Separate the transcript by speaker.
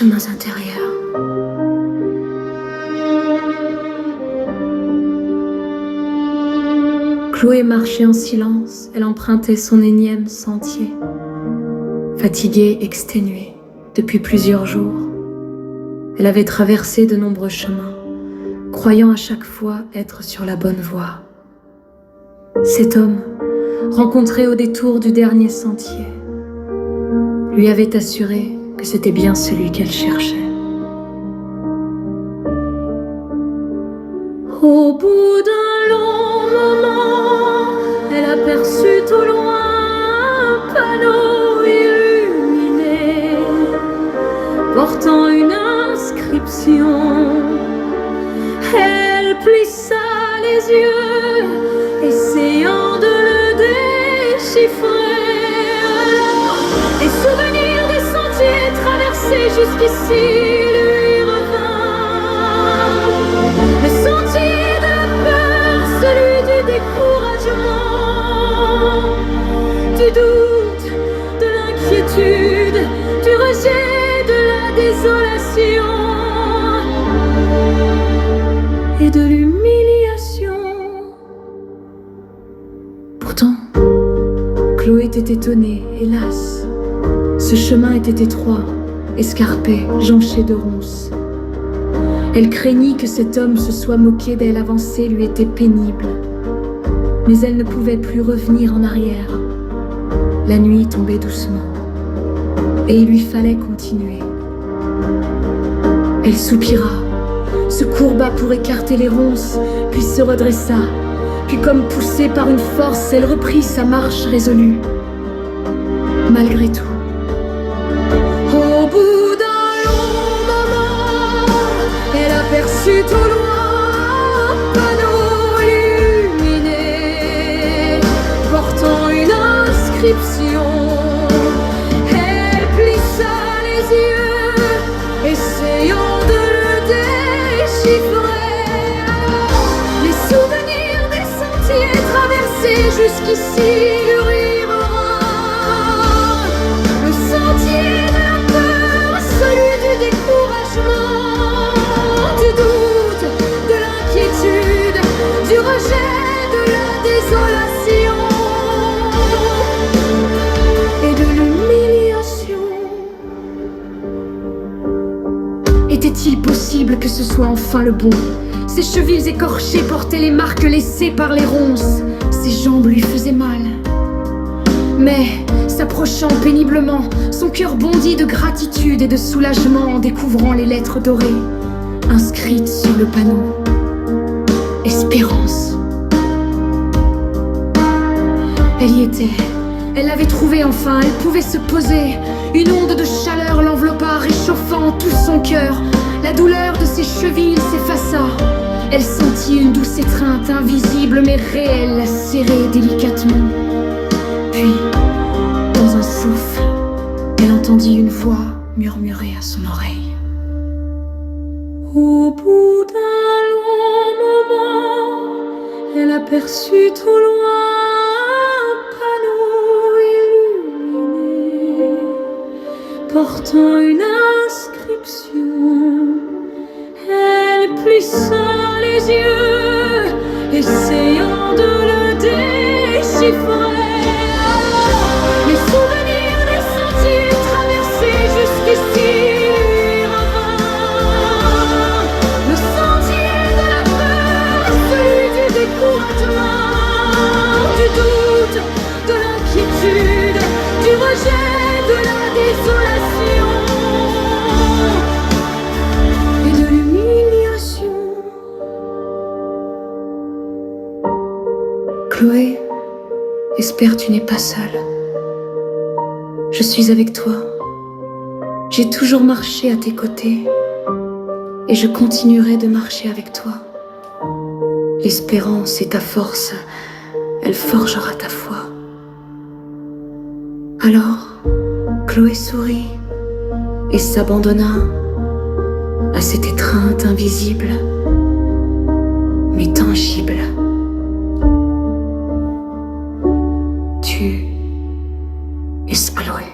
Speaker 1: chemins intérieurs. Chloé marchait en silence, elle empruntait son énième sentier. Fatiguée, exténuée, depuis plusieurs jours, elle avait traversé de nombreux chemins, croyant à chaque fois être sur la bonne voie. Cet homme, rencontré au détour du dernier sentier, lui avait assuré que c'était bien celui qu'elle cherchait. Au bout d'un long moment, elle aperçut au loin un panneau illuminé, portant une inscription. Elle plissa les yeux, essayant de le déchiffrer. Alors, les souvenirs des sentiers traversés jusqu'ici lui revinrent. Le sentier de la peur, celui du découragement, du doute, de l'inquiétude, du rejet, de la désolation et de l'humiliation. Pourtant, Chloé était étonnée, hélas. Ce chemin était étroit, escarpé, jonché de ronces. Elle craignit que cet homme se soit moqué d'elle, avancer lui était pénible. Mais elle ne pouvait plus revenir en arrière. La nuit tombait doucement, et il lui fallait continuer. Elle soupira, se courba pour écarter les ronces, puis se redressa. Puis comme poussée par une force, elle reprit sa marche résolue. Malgré tout, au bout d'un long moment, elle aperçut au loin un panneau illuminé, portant une inscription. Elle plissa les yeux, essayant de le déchiffrer. Alors, les souvenirs des sentiers traversés jusqu'ici lui revinrent. Le sentier de la peur, celui du découragement, du doute, de l'inquiétude, du rejet, de la désolation et de l'humiliation. Était-il possible que ce soit enfin le bon? Ses chevilles écorchées portaient les marques laissées par les ronces. Ses jambes lui faisaient mal. Mais, s'approchant péniblement, son cœur bondit de gratitude et de soulagement en découvrant les lettres dorées, inscrites sur le panneau. Espérance. Elle y était. Elle l'avait trouvé enfin, elle pouvait se poser. Une onde de chaleur l'enveloppa, réchauffant tout son cœur. La douleur de ses chevilles s'effaça. Elle sentit une douce étreinte invisible mais réelle la serrer délicatement. Puis, dans un souffle, elle entendit une voix murmurer à son oreille. Au bout d'un long moment, elle aperçut au loin un panneau illuminé, portant une inscription. Elle plissa les yeux, essayant de le déchiffrer. Les souvenirs des sentiers traversés jusqu'ici lui revinrent. Le sentier de la peur, celui du découragement, du doute, de l'inquiétude, du rejet, de la désolation et de l'humiliation. Chloé, j'espère tu n'es pas seule. Je suis avec toi. J'ai toujours marché à tes côtés et je continuerai de marcher avec toi. L'espérance est ta force, elle forgera ta foi. Alors, Chloé sourit et s'abandonna à cette étreinte invisible mais tangible. Tu es Chloé.